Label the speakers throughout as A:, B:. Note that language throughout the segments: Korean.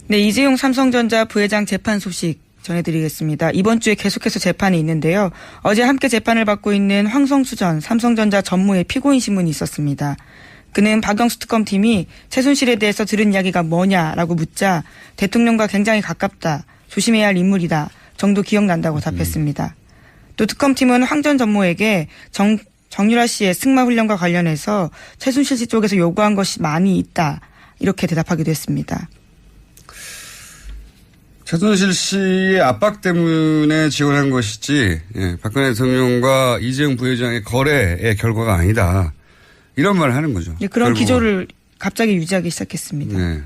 A: 네, 이재용 삼성전자 부회장 재판 소식 전해드리겠습니다. 이번 주에 계속해서 재판이 있는데요. 어제 함께 재판을 받고 있는 황성수 전 삼성전자 전무의 피고인 신문이 있었습니다. 그는 박영수 특검팀이 최순실에 대해서 들은 이야기가 뭐냐라고 묻자 대통령과 굉장히 가깝다. 조심해야 할 인물이다. 정도 기억난다고 답했습니다. 또 특검팀은 황 전 전무에게 정유라 씨의 승마 훈련과 관련해서 최순실 씨 쪽에서 요구한 것이 많이 있다. 이렇게 대답하기도 했습니다.
B: 최순실 씨의 압박 때문에 지원한 것이지 박근혜 대통령과 이재용 부회장의 거래의 결과가 아니다. 이런 말을 하는 거죠.
A: 네, 그런 기조를 갑자기 유지하기 시작했습니다.
B: 네.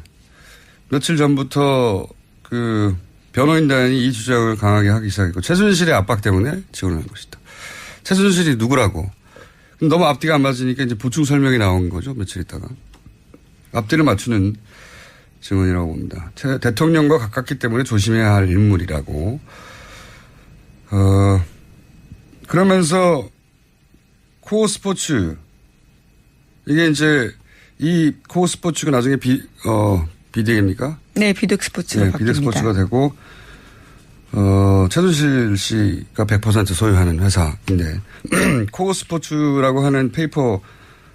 B: 며칠 전부터 그 변호인단이 이 주장을 강하게 하기 시작했고 최순실의 압박 때문에 지원한 것이다. 최순실이 누구라고. 너무 앞뒤가 안 맞으니까 이제 보충 설명이 나온 거죠. 며칠 있다가. 앞뒤를 맞추는 증언이라고 봅니다. 대통령과 가깝기 때문에 조심해야 할 인물이라고. 그러면서 코어 스포츠 이게 이제 이 코어 스포츠가 나중에 비덱입니까?
A: 네, 비덱 스포츠가
B: 네,
A: 바뀝니다.
B: 비덱 스포츠가 되고 최순실 씨가 100% 소유하는 회사인데 코어 스포츠라고 하는 페이퍼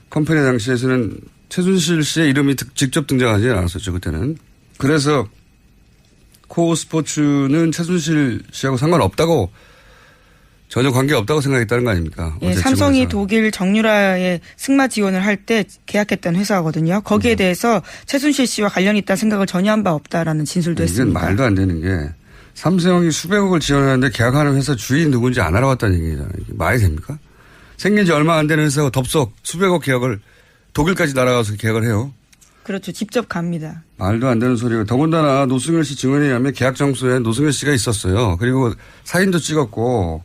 B: 컴퍼니 당시에서는 최순실 씨의 이름이 직접 등장하지 않았었죠, 그때는. 그래서 코어 스포츠는 최순실 씨하고 상관없다고 전혀 관계없다고 생각했다는 거 아닙니까?
A: 예, 삼성이 독일 정유라의 승마 지원을 할 때 계약했던 회사거든요. 거기에 대해서 최순실 씨와 관련이 있다는 생각을 전혀 한 바 없다라는 진술도 했습니다.
B: 이건 말도 안 되는 게 삼성이 수백억을 지원하는데 계약하는 회사 주인이 누군지 안 알아봤다는 얘기잖아요. 이게 말이 됩니까? 생긴 지 얼마 안 되는 회사가 덥석 수백억 계약을 독일까지 날아가서 계약을 해요.
A: 그렇죠. 직접 갑니다.
B: 말도 안 되는 소리가. 더군다나 노승열 씨 증언에 의하면 계약 장소에 노승열 씨가 있었어요. 그리고 사진도 찍었고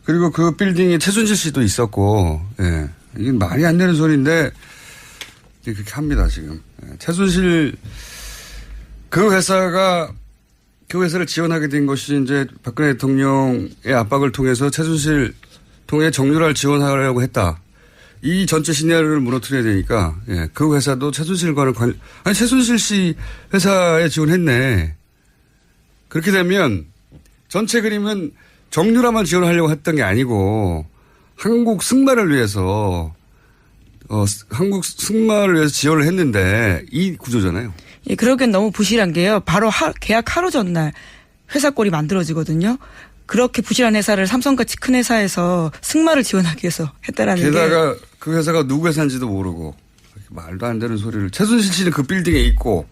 B: 그리고 그 빌딩에 최순실 씨도 있었고, 예. 이게 말이 안 되는 소리인데, 그렇게 합니다, 지금. 예. 최순실, 그 회사를 지원하게 된 것이 이제 박근혜 대통령의 압박을 통해서 최순실 통해 정유라를 지원하려고 했다. 이 전체 시나리오를 무너뜨려야 되니까, 예. 그 회사도 최순실과는 최순실 씨 회사에 지원했네. 그렇게 되면 전체 그림은 정유라만 지원하려고 했던 게 아니고 한국 승마를 위해서 지원을 했는데 이 구조잖아요.
A: 예, 그러기엔 너무 부실한 게요. 바로 계약 하루 전날 회사 꼴이 만들어지거든요. 그렇게 부실한 회사를 삼성같이 큰 회사에서 승마를 지원하기 위해서 했다라는
B: 게다가 그 회사가 누구 회사인지도 모르고 말도 안 되는 소리를. 최순실 씨는 그 빌딩에 있고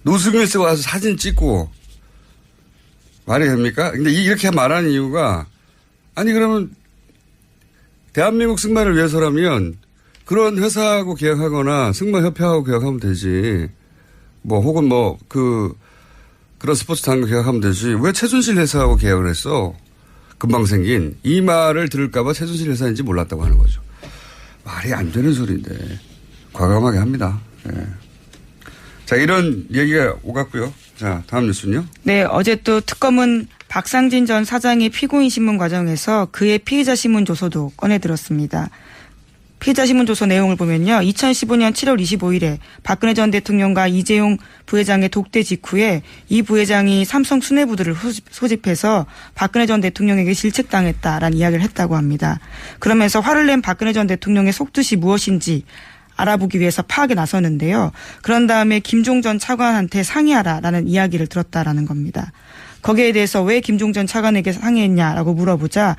B: 노승일 씨가 와서 사진 찍고 말이 됩니까? 근데 이렇게 말하는 이유가 아니 그러면 대한민국 승마를 위해서라면 그런 회사하고 계약하거나 승마협회하고 계약하면 되지. 혹은 그런 스포츠 단과 계약하면 되지. 왜 최순실 회사하고 계약을 했어? 금방 생긴. 이 말을 들을까봐 최순실 회사인지 몰랐다고 하는 거죠. 말이 안 되는 소리인데 과감하게 합니다. 네. 자, 이런 얘기가 오갔고요. 자, 다음 뉴스는요.
A: 네, 어제 또 특검은 박상진 전 사장의 피고인 신문 과정에서 그의 피의자 신문 조서도 꺼내들었습니다. 피의자 신문 조서 내용을 보면요. 2015년 7월 25일에 박근혜 전 대통령과 이재용 부회장의 독대 직후에 이 부회장이 삼성 수뇌부들을 소집해서 박근혜 전 대통령에게 실책당했다라는 이야기를 했다고 합니다. 그러면서 화를 낸 박근혜 전 대통령의 속뜻이 무엇인지 알아보기 위해서 파악에 나서는데요. 그런 다음에 김종 전 차관한테 상의하라라는 이야기를 들었다라는 겁니다. 거기에 대해서 왜 김종 전 차관에게 상의했냐라고 물어보자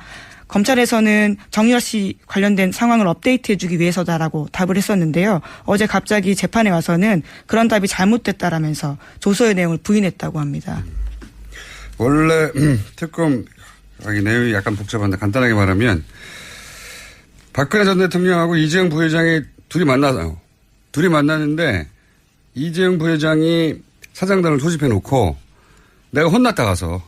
A: 검찰에서는 정유라 씨 관련된 상황을 업데이트해 주기 위해서다라고 답을 했었는데요. 어제 갑자기 재판에 와서는 그런 답이 잘못됐다라면서 조서의 내용을 부인했다고 합니다.
B: 원래 특검 내용이 약간 복잡한데 간단하게 말하면 박근혜 전 대통령하고 이재용 부회장이 둘이 만났는데 이재용 부회장이 사장단을 소집해 놓고 내가 혼났다 가서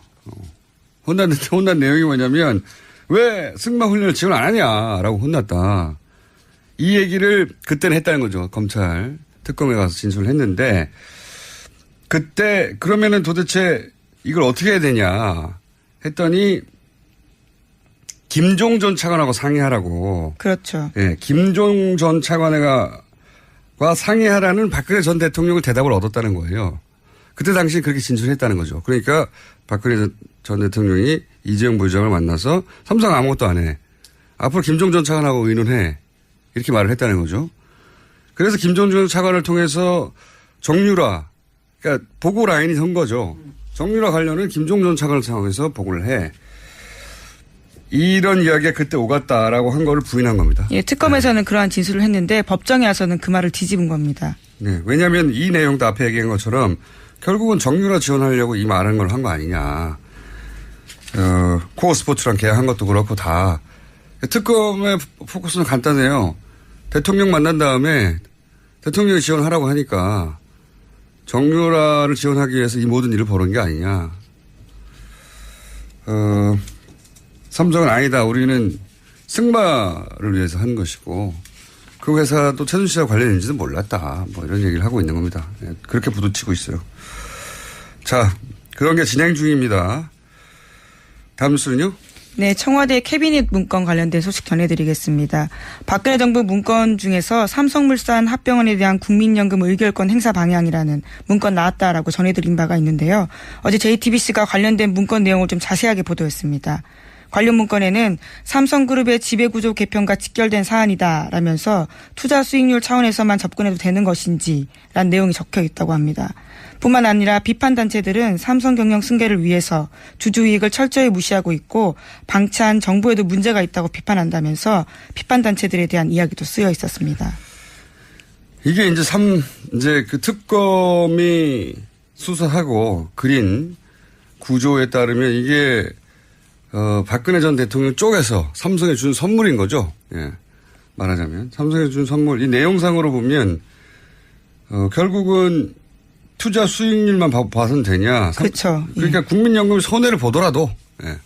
B: 혼났는데 혼난 내용이 뭐냐면 왜 승마 훈련을 지원 안 하냐라고 혼났다. 이 얘기를 그때는 했다는 거죠. 검찰 특검에 가서 진술을 했는데 그때 그러면은 도대체 이걸 어떻게 해야 되냐 했더니 김종 전 차관하고 상의하라고.
A: 그렇죠.
B: 예, 김종 전 차관과 상의하라는 박근혜 전 대통령의 대답을 얻었다는 거예요. 그때 당시에 그렇게 진술했다는 거죠. 그러니까 박근혜 전 대통령이 이재용 부회장을 만나서 삼성 아무것도 안 해. 앞으로 김종전 전 차관하고 의논해. 이렇게 말을 했다는 거죠. 그래서 김종전 차관을 통해서 정유라, 그러니까 보고 라인이 선 거죠. 정유라 관련은 김종전 차관을 통해서 보고를 해. 이런 이야기가 그때 오갔다라고 한 거를 부인한 겁니다.
A: 예, 특검에서는 그러한 진술을 했는데 법정에 와서는 그 말을 뒤집은 겁니다.
B: 네, 왜냐하면 이 내용도 앞에 얘기한 것처럼 결국은 정유라 지원하려고 이 말한 걸 한 거 아니냐. 코어 스포츠랑 계약한 것도 그렇고 다. 특검의 포커스는 간단해요. 대통령 만난 다음에 대통령이 지원하라고 하니까 정유라를 지원하기 위해서 이 모든 일을 벌인 게 아니냐. 삼성은 아니다. 우리는 승마를 위해서 한 것이고 그 회사도 최순실과 관련인지도 몰랐다. 뭐 이런 얘기를 하고 있는 겁니다. 그렇게 부딪히고 있어요. 자, 그런 게 진행 중입니다. 다음 뉴스는요?
A: 네, 청와대 캐비닛 문건 관련된 소식 전해드리겠습니다. 박근혜 정부 문건 중에서 삼성물산 합병원에 대한 국민연금 의결권 행사 방향이라는 문건 나왔다라고 전해드린 바가 있는데요. 어제 JTBC가 관련된 문건 내용을 좀 자세하게 보도했습니다. 관련 문건에는 삼성그룹의 지배구조 개편과 직결된 사안이다라면서 투자 수익률 차원에서만 접근해도 되는 것인지 라는 내용이 적혀 있다고 합니다. 뿐만 아니라 비판단체들은 삼성 경영 승계를 위해서 주주이익을 철저히 무시하고 있고 방치한 정부에도 문제가 있다고 비판한다면서 비판단체들에 대한 이야기도 쓰여 있었습니다.
B: 이게 이제 그 특검이 수사하고 그린 구조에 따르면 이게 박근혜 전 대통령 쪽에서 삼성에 준 선물인 거죠. 예. 말하자면. 삼성에 준 선물. 이 내용상으로 보면, 결국은 투자 수익률만 봐서는 되냐.
A: 그렇죠.
B: 그러니까 국민연금이 손해를 보더라도, 예.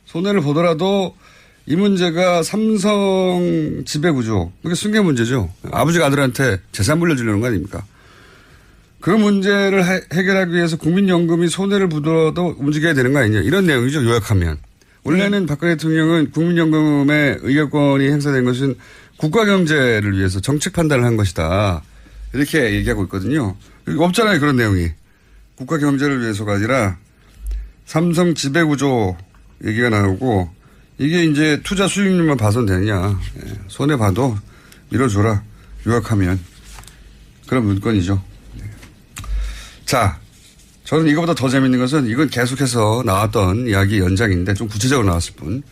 B: 손해를 보더라도 이 문제가 삼성 지배구조. 그게 승계 문제죠. 아버지가 아들한테 재산 물려주려는 거 아닙니까? 그 문제를 해결하기 위해서 국민연금이 손해를 보더라도 움직여야 되는 거 아니냐. 이런 내용이죠. 요약하면. 원래는 박근혜 대통령은 국민연금의 의결권이 행사된 것은 국가경제를 위해서 정책 판단을 한 것이다. 이렇게 얘기하고 있거든요. 없잖아요. 그런 내용이. 국가경제를 위해서가 아니라 삼성 지배구조 얘기가 나오고 이게 이제 투자 수익률만 봐서는 되냐. 손해봐도 밀어줘라. 요약하면. 그런 문건이죠. 자. 저는 이거보다 더 재밌는 것은 이건 계속해서 나왔던 이야기 연장인데 좀 구체적으로 나왔을 뿐.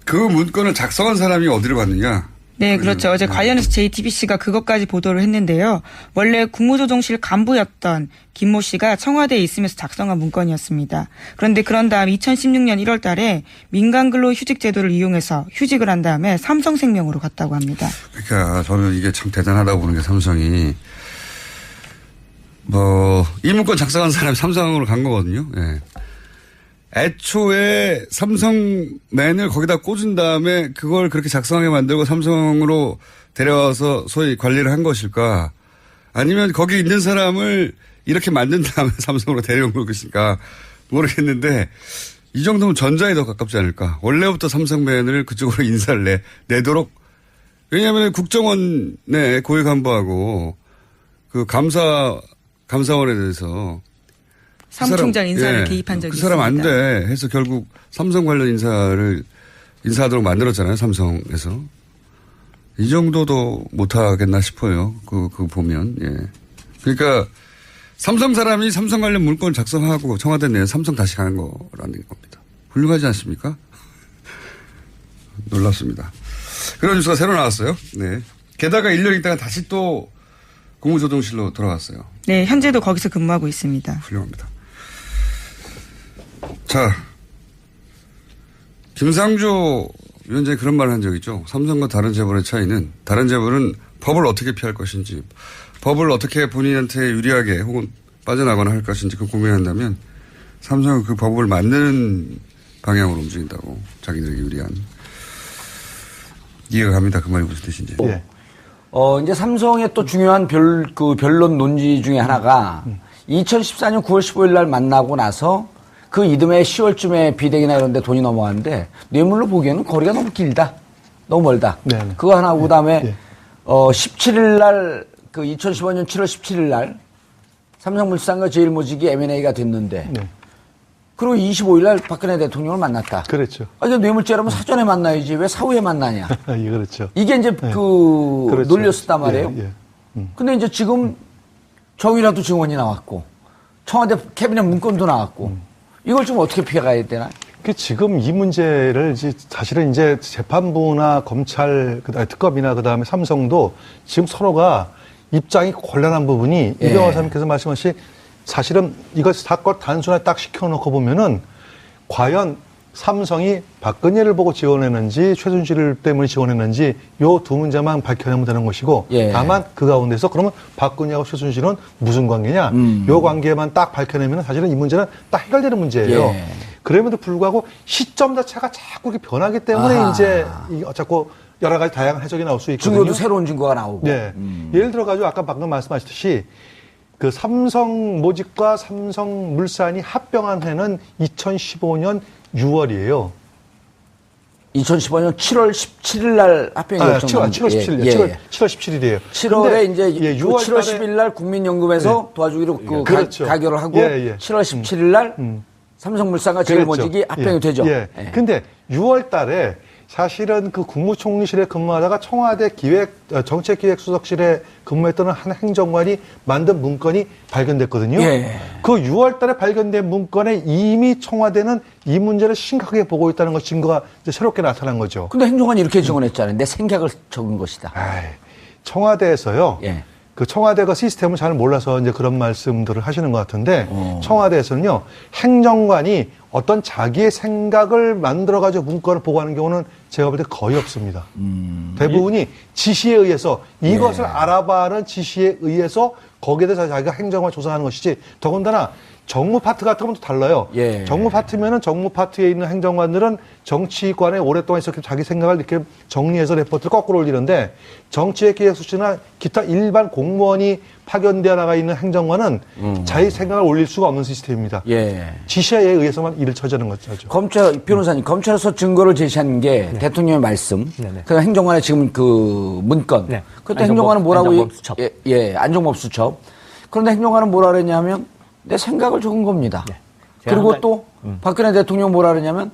B: 그 문건을 작성한 사람이 어디를 갔느냐.
A: 네, 그렇죠. 어제 관련해서 JTBC가 그것까지 보도를 했는데요. 원래 국무조정실 간부였던 김모 씨가 청와대에 있으면서 작성한 문건이었습니다. 그런데 그런 다음 2016년 1월 달에 민간근로휴직 제도를 이용해서 휴직을 한 다음에 삼성생명으로 갔다고 합니다.
B: 그러니까 저는 이게 참 대단하다고 보는 게 삼성이. 이 문건 작성한 사람이 삼성으로 간 거거든요. 예. 애초에 삼성맨을 거기다 꽂은 다음에 그걸 그렇게 작성하게 만들고 삼성으로 데려와서 소위 관리를 한 것일까? 아니면 거기 있는 사람을 이렇게 만든 다음에 삼성으로 데려온 것일까? 모르겠는데 이 정도면 전자에 더 가깝지 않을까? 원래부터 삼성맨을 그쪽으로 인사를 내도록. 왜냐하면 국정원의 고위 간부하고 그 감사원에 대해서
A: 사무총장 인사를 개입한 적이 있습니다.
B: 그 사람 안 돼 해서 결국 삼성 관련 인사하도록 만들었잖아요. 삼성에서. 이 정도도 못하겠나 싶어요. 그거 보면. 예. 그러니까 삼성 사람이 삼성 관련 문건 작성하고 청와대 내에 삼성 다시 가는 거라는 겁니다. 훌륭하지 않습니까? 놀랍습니다. 그런 뉴스가 새로 나왔어요. 네. 게다가 1년 있다가 다시 또 국무조정실로 돌아갔어요.
A: 네, 현재도 거기서 근무하고 있습니다.
B: 훌륭합니다. 자, 김상조 위원장이 그런 말을 한 적이 있죠. 삼성과 다른 재벌의 차이는 다른 재벌은 법을 어떻게 피할 것인지 법을 어떻게 본인한테 유리하게 혹은 빠져나가거나 할 것인지 그 고민한다면 삼성은 그 법을 만드는 방향으로 움직인다고 자기들에게 유리한. 이해가 갑니다. 그 말이 무슨 뜻인지.
C: 예. 이제 삼성의 또 중요한 변론 논지 중에 하나가 2014년 9월 15일 날 만나고 나서 그 이듬해 10월쯤에 비대기나 이런 데 돈이 넘어갔는데 뇌물로 보기에는 거리가 너무 길다. 너무 멀다. 네네. 그거 하나 하고 그다음에 17일 날 그 2015년 7월 17일 날 삼성물산과 제일모직이 M&A가 됐는데
D: 네.
C: 그리고 25일 날 박근혜 대통령을 만났다.
D: 그렇죠.
C: 아니, 뇌물죄라면 사전에 만나야지 왜 사후에 만나냐.
D: 예, 그렇죠.
C: 이게 이제
D: 그렇죠.
C: 논렸었단 말이에요.
D: 예, 예.
C: 근데 이제 지금 정의라도 증언이 나왔고 청와대 캐비넷 문건도 나왔고 이걸 좀 어떻게 피해가야 되나?
D: 그 지금 이 문제를 이제 사실은 이제 재판부나 검찰, 그다음에 특검이나 그다음에 삼성도 지금 서로가 입장이 곤란한 부분이
C: 예.
D: 이병헌 사님께서 말씀하신 사실은 이것 사건 단순하게 딱 시켜놓고 보면은 과연 삼성이 박근혜를 보고 지원했는지 최순실 때문에 지원했는지 요 두 문제만 밝혀내면 되는 것이고
C: 예.
D: 다만 그 가운데서 그러면 박근혜하고 최순실은 무슨 관계냐 요 관계만 딱 밝혀내면 사실은 이 문제는 딱 해결되는 문제예요.
C: 예.
D: 그럼에도 불구하고 시점 자체가 자꾸 이렇게 변하기 때문에
C: 아하.
D: 이제 자꾸 여러 가지 다양한 해석이 나올 수 있거든요.
C: 증거도 새로운 증거가 나오고.
D: 네. 예를 들어가지고 아까 방금 말씀하셨듯이 그 삼성모직과 삼성물산이 합병한 해는 2015년 6월이에요.
C: 2015년 7월 17일 날 합병이
D: 7월 17일,
C: 예.
D: 7월 17일이에요.
C: 7월에 이제
D: 예,
C: 7월 10일 날 국민연금에서
D: 예.
C: 도와주기로 그
D: 그렇죠.
C: 가결을 하고
D: 예, 예.
C: 7월 17일 날 삼성물산과 제일모직이 합병이
D: 예.
C: 되죠.
D: 예.
C: 예.
D: 근데 6월 달에 사실은 그 국무총리실에 근무하다가 청와대 정책기획수석실에 근무했던 한 행정관이 만든 문건이 발견됐거든요.
C: 예.
D: 그 6월 달에 발견된 문건에 이미 청와대는 이 문제를 심각하게 보고 있다는 것 증거가 이제 새롭게 나타난 거죠.
C: 근데 행정관이 이렇게 증언했잖아요. 내 생각을 적은 것이다.
D: 아이, 청와대에서요.
C: 예.
D: 그 청와대가 시스템을 잘 몰라서 이제 그런 말씀들을 하시는 것 같은데 청와대에서는요 행정관이 어떤 자기의 생각을 만들어가지고 문건을 보고하는 경우는 제가 볼 때 거의 없습니다. 대부분이 지시에 의해서 이것을 알아봐는 지시에 의해서 거기에 대해서 자기가 행정관 조사하는 것이지 더군다나 정무 파트 같은 건 또 달라요.
C: 예.
D: 정무 파트면은 정무 파트에 있는 행정관들은 정치관에 오랫동안 있었기 때문에 자기 생각을 이렇게 정리해서 레포트를 거꾸로 올리는데 정치기획수치나 기타 일반 공무원이 파견되어 나가 있는 행정관은 자기 생각을 올릴 수가 없는 시스템입니다.
C: 예.
D: 지시에 의해서만 일을 처리하는 거죠.
C: 검찰 변호사님, 검찰에서 증거를 제시한 게 대통령의 말씀, 그 행정관의 지금 그 문건.
E: 네.
C: 그때 행정관은 뭐라고
E: 안정범수첩.
C: 안정범수첩. 그런데 행정관은 뭐라 그랬냐면 내 생각을 적은 겁니다.
E: 네.
C: 그리고 또 박근혜 대통령 뭐라 그러냐면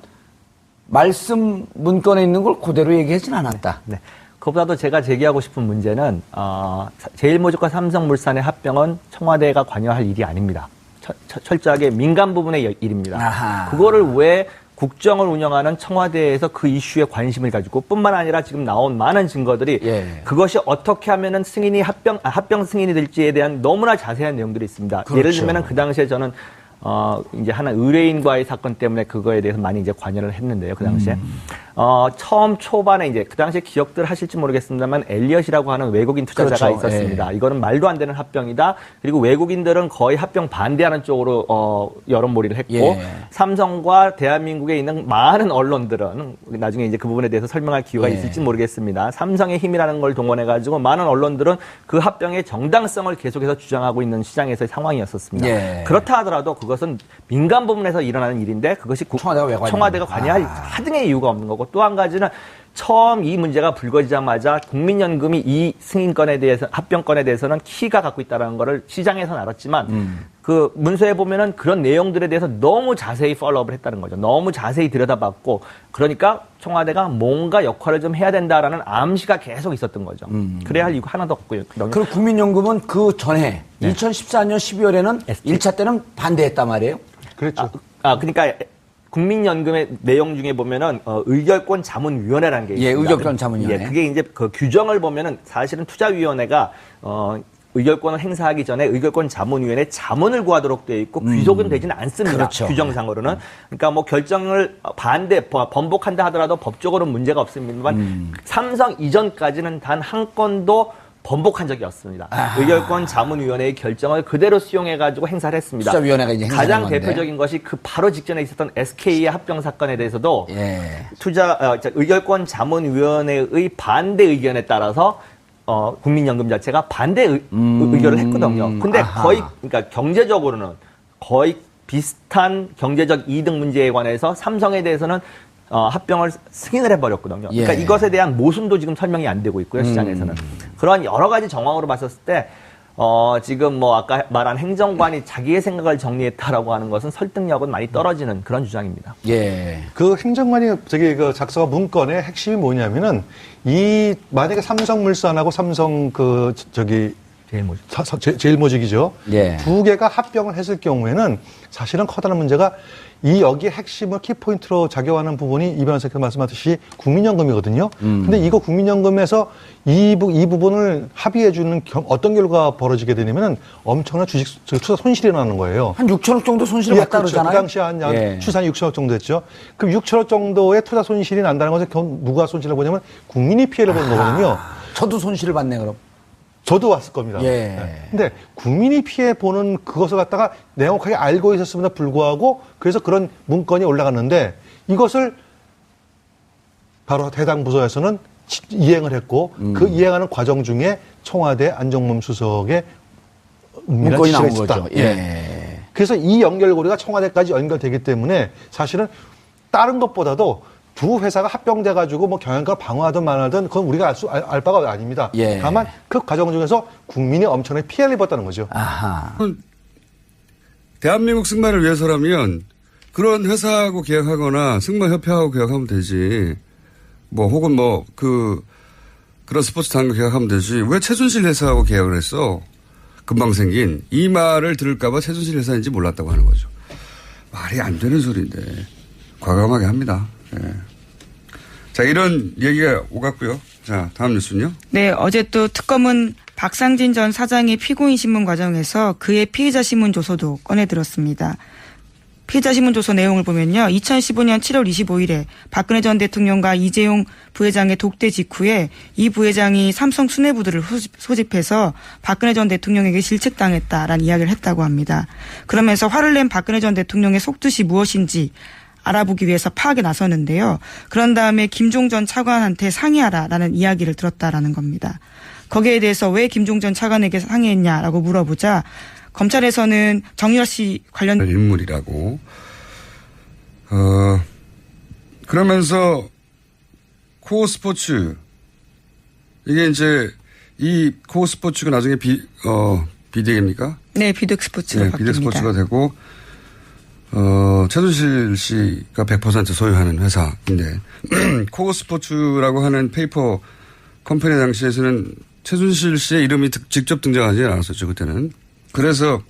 C: 말씀 문건에 있는 걸 그대로 얘기하진 않았다.
E: 네. 그보다도 제가 제기하고 싶은 문제는 제일모직과 삼성물산의 합병은 청와대가 관여할 일이 아닙니다. 철저하게 민간 부분의 일입니다.
C: 아하.
E: 그거를 왜 국정을 운영하는 청와대에서 그 이슈에 관심을 가지고 뿐만 아니라 지금 나온 많은 증거들이
C: 예.
E: 그것이 어떻게 하면은 승인이 합병 승인이 될지에 대한 너무나 자세한 내용들이 있습니다.
C: 그렇죠.
E: 예를 들면은 그 당시에 저는 이제 하나 의뢰인과의 사건 때문에 그거에 대해서 많이 이제 관여를 했는데요. 그 당시에. 처음 초반에 이제 그 당시에 기억들 하실지 모르겠습니다만 엘리엇이라고 하는 외국인 투자자가
C: 그렇죠.
E: 있었습니다.
C: 예.
E: 이거는 말도 안 되는 합병이다. 그리고 외국인들은 거의 합병 반대하는 쪽으로 여론몰이를 했고
C: 예.
E: 삼성과 대한민국에 있는 많은 언론들은 나중에 이제 그 부분에 대해서 설명할 기회가
C: 예.
E: 있을지 모르겠습니다. 삼성의 힘이라는 걸 동원해 가지고 많은 언론들은 그 합병의 정당성을 계속해서 주장하고 있는 시장에서의 상황이었었습니다.
C: 예.
E: 그렇다 하더라도 그것은 민간 부분에서 일어나는 일인데 그것이
C: 청와대가 왜 관여하냐.
E: 청와대가 관여할 하등의 이유가 없는 거고 또 한 가지는 처음 이 문제가 불거지자마자 국민연금이 이 승인건에 대해서 합병건에 대해서는 키가 갖고 있다는 거를 시장에서는 알았지만 그 문서에 보면은 그런 내용들에 대해서 너무 자세히 팔로우업을 했다는 거죠. 너무 자세히 들여다봤고 그러니까 청와대가 뭔가 역할을 좀 해야 된다라는 암시가 계속 있었던 거죠. 그래야 할 이유가 하나도 없고요.
C: 그리고 국민연금은 그 전에 2014년 12월에는 1차 때는 반대했단 말이에요.
D: 그렇죠.
E: 그러니까 국민연금의 내용 중에 보면은 의결권 자문위원회라는 게 있습니다.
C: 예, 의결권 자문위원회.
E: 예, 그게 이제 그 규정을 보면은 사실은 투자위원회가 의결권을 행사하기 전에 의결권 자문위원회 자문을 구하도록 되어 있고 귀속은 되지는 않습니다.
C: 그렇죠.
E: 규정상으로는. 그러니까 뭐 결정을 번복한다 하더라도 법적으로는 문제가 없습니다만 삼성 이전까지는 단 한 건도 번복한 적이 없습니다. 의결권 자문위원회의 결정을 그대로 수용해가지고 행사를 했습니다.
C: 투자위원회가 이제 행사한
E: 가장
C: 건데.
E: 대표적인 것이 그 바로 직전에 있었던 SK의 합병 사건에 대해서도
C: 예.
E: 의결권 자문위원회의 반대 의견에 따라서 국민연금 자체가 반대 의결을 했거든요. 근데
C: 아하.
E: 거의 그러니까 경제적으로는 거의 비슷한 경제적 이득 문제에 관해서 삼성에 대해서는 합병을 승인을 해버렸거든요. 그러니까
C: 예.
E: 이것에 대한 모순도 지금 설명이 안 되고 있고요, 시장에서는. 그런 여러 가지 정황으로 봤었을 때, 지금 뭐 아까 말한 행정관이 자기의 생각을 정리했다라고 하는 것은 설득력은 많이 떨어지는 그런 주장입니다.
C: 예.
D: 그 행정관이 그 작성한 문건의 핵심이 뭐냐면은 만약에 삼성물산하고 삼성 제일모직이죠.
C: 예.
D: 두 개가 합병을 했을 경우에는 사실은 커다란 문제가 여기에 핵심을 키포인트로 작용하는 부분이 이 변호사께서 말씀하셨듯이 국민연금이거든요. 근데 이거 국민연금에서 이 부분을 합의해주는 어떤 결과가 벌어지게 되냐면은 엄청난 투자 손실이 나는 거예요.
C: 한 6천억 정도 손실을
D: 예,
C: 봤다
D: 그렇죠.
C: 그러잖아요.
D: 그 당시 한 추산이 6천억 정도 됐죠. 그럼 6천억 정도의 투자 손실이 난다는 것은 누가 손실을 보냐면 국민이 피해를 보는 거거든요.
C: 저도 손실을 봤네 그럼.
D: 저도 왔을 겁니다.
C: 예.
D: 네. 근데 국민이 피해 보는 그것을 갖다가 명확하게 알고 있었음에도 불구하고 그래서 그런 문건이 올라갔는데 이것을 바로 해당 부서에서는 이행을 했고 그 이행하는 과정 중에 청와대 안종범 수석의
C: 문건이 나온
D: 있었다.
C: 거죠. 예.
D: 그래서 이 연결고리가 청와대까지 연결되기 때문에 사실은 다른 것보다도 두 회사가 합병돼가지고 뭐 경영과 방어하든 말하든 그건 우리가 알 바가 아닙니다.
C: 예.
D: 다만 그 과정 중에서 국민이 엄청나게 피해를 입었다는 거죠.
C: 아하.
B: 대한민국 승마를 위해서라면 그런 회사하고 계약하거나 승마협회하고 계약하면 되지. 뭐 혹은 그런 스포츠 단과 계약하면 되지. 왜 최순실 회사하고 계약을 했어? 금방 생긴. 이 말을 들을까봐 최순실 회사인지 몰랐다고 하는 거죠. 말이 안 되는 소리인데 과감하게 합니다. 네. 자, 이런 얘기가 오갔고요. 자, 다음 뉴스는요.
A: 네, 어제 또 특검은 박상진 전 사장의 피고인 신문 과정에서 그의 피의자 신문 조서도 꺼내들었습니다. 피의자 신문 조서 내용을 보면요. 2015년 7월 25일에 박근혜 전 대통령과 이재용 부회장의 독대 직후에 이 부회장이 삼성 수뇌부들을 소집해서 박근혜 전 대통령에게 실책당했다라는 이야기를 했다고 합니다. 그러면서 화를 낸 박근혜 전 대통령의 속뜻이 무엇인지 알아보기 위해서 파악에 나서는데요. 그런 다음에 김종 전 차관한테 상의하라라는 이야기를 들었다라는 겁니다. 거기에 대해서 왜 김종 전 차관에게 상의했냐라고 물어보자 검찰에서는 정유라 씨 관련
B: 인물이라고. 그러면서 코어 스포츠 이게 이제 이 코어 스포츠가 나중에 비덱입니까?
A: 네, 비덱 스포츠로
B: 네,
A: 바뀝니다.
B: 비덱 스포츠가 되고 최순실 씨가 100% 소유하는 회사인데 코어 스포츠라고 하는 페이퍼 컴퍼니 당시에서는 최순실 씨의 이름이 직접 등장하지 않았었죠, 그때는. 그래서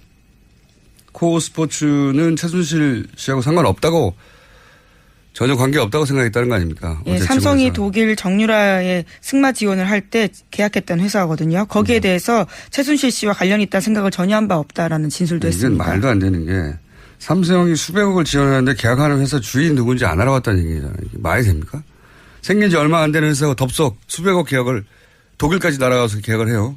B: 코어 스포츠는 최순실 씨하고 상관없다고 전혀 관계없다고 생각했다는 거 아닙니까?
A: 예, 삼성이 독일 정유라의 승마 지원을 할 때 계약했던 회사거든요. 거기에 대해서 최순실 씨와 관련이 있다는 생각을 전혀 한 바 없다라는 진술도
B: 이건
A: 했습니다.
B: 말도 안 되는 게 삼성이 수백억을 지원하는데 계약하는 회사 주인이 누군지 안 알아봤다는 얘기잖아요. 이게 말이 됩니까? 생긴 지 얼마 안 되는 회사가 덥석 수백억 계약을 독일까지 날아가서 계약을 해요.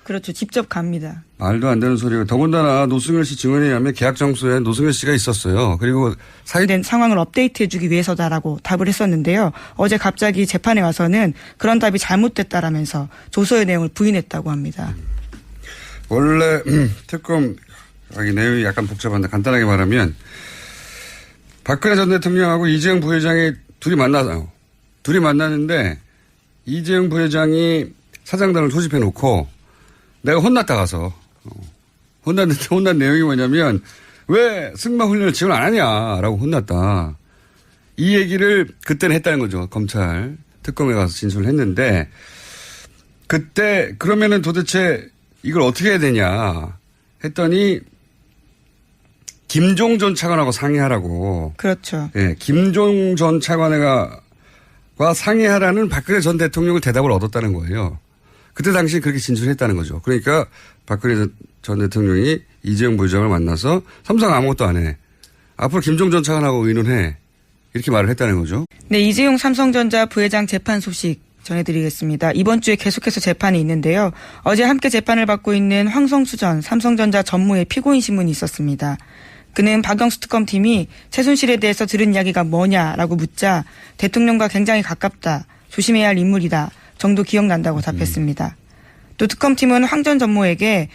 A: 그렇죠. 직접 갑니다.
B: 말도 안 되는 소리고 더군다나 노승열 씨 증언에 의하면 계약 장소에 노승열 씨가 있었어요. 그리고
A: 된 상황을 업데이트해주기 위해서다라고 답을 했었는데요. 어제 갑자기 재판에 와서는 그런 답이 잘못됐다라면서 조서의 내용을 부인했다고 합니다.
B: 원래 특검 내용이 약간 복잡한데 간단하게 말하면 박근혜 전 대통령하고 이재용 부회장이 둘이 만났는데 이재용 부회장이 사장단을 소집해 놓고 내가 혼났다 가서 혼났는데 혼난 내용이 뭐냐면 왜 승마 훈련을 지원 안 하냐라고 혼났다. 이 얘기를 그때는 했다는 거죠. 검찰 특검에 가서 진술을 했는데 그때 그러면은 도대체 이걸 어떻게 해야 되냐 했더니 김종 전 차관하고 상의하라고.
A: 그렇죠.
B: 예, 김종 전 차관과 상의하라는 박근혜 전 대통령을 대답을 얻었다는 거예요. 그때 당시 그렇게 진술했다는 거죠. 그러니까 박근혜 전 대통령이 이재용 부회장을 만나서 삼성 아무것도 안 해. 앞으로 김종 전 차관하고 의논해. 이렇게 말을 했다는 거죠.
A: 네, 이재용 삼성전자 부회장 재판 소식 전해드리겠습니다. 이번 주에 계속해서 재판이 있는데요. 어제 함께 재판을 받고 있는 황성수 전 삼성전자 전무의 피고인 신문이 있었습니다. 그는 박영수 특검팀이 최순실에 대해서 들은 이야기가 뭐냐라고 묻자 대통령과 굉장히 가깝다. 조심해야 할 인물이다. 정도 기억난다고 답했습니다. 또 특검팀은 황 전 전무에게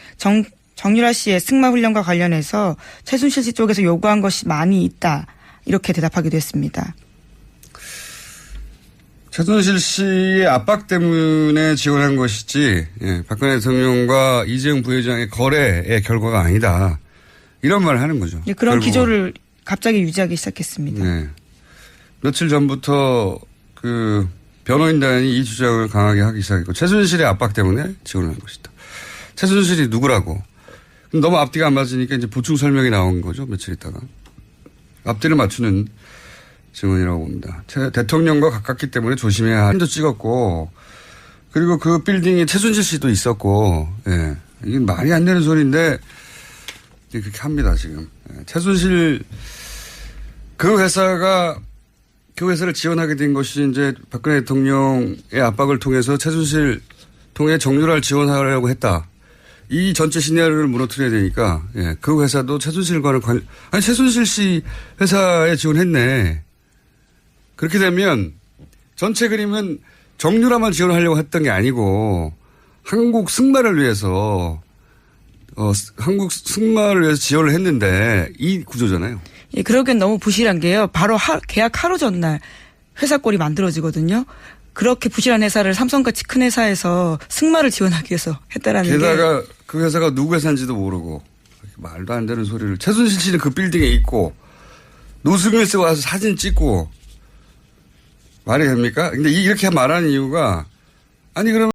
A: 정유라 씨의 승마 훈련과 관련해서 최순실 씨 쪽에서 요구한 것이 많이 있다. 이렇게 대답하기도 했습니다.
B: 최순실 씨의 압박 때문에 지원한 것이지, 예, 박근혜 대통령과 이재용 부회장의 거래의 결과가 아니다. 이런 말을 하는 거죠.
A: 네, 그런
B: 결국은.
A: 기조를 갑자기 유지하기 시작했습니다.
B: 네. 며칠 전부터 그 변호인단이 이 주장을 강하게 하기 시작했고, 최순실의 압박 때문에 지원을 한 것이다. 최순실이 누구라고. 너무 앞뒤가 안 맞으니까 이제 보충 설명이 나온 거죠. 며칠 있다가. 앞뒤를 맞추는 증언이라고 봅니다. 대통령과 가깝기 때문에 조심해야 한도 찍었고, 그리고 그 빌딩에 최순실 씨도 있었고, 예. 이게 말이 안 되는 소리인데, 그렇게 합니다, 지금. 예. 최순실, 그 회사를 지원하게 된 것이 이제 박근혜 대통령의 압박을 통해서 최순실 통해 정유라를 지원하려고 했다. 이 전체 시나리오를 무너뜨려야 되니까, 예. 그 회사도 최순실과는 아니, 최순실 씨 회사에 지원했네. 그렇게 되면 전체 그림은 정유라만 지원하려고 했던 게 아니고 한국 승마를 위해서 지원을 했는데 이 구조잖아요.
A: 예, 그러기엔 너무 부실한 게요. 바로 계약 하루 전날 회사 꼴이 만들어지거든요. 그렇게 부실한 회사를 삼성같이 큰 회사에서 승마를 지원하기 위해서 했다라는 게.
B: 게다가 그 회사가 누구 회사인지도 모르고 말도 안 되는 소리를. 최순실 씨는 그 빌딩에 있고 노승일 씨가 와서 사진 찍고 말이 됩니까? 근데 이렇게 말하는 이유가 아니 그러면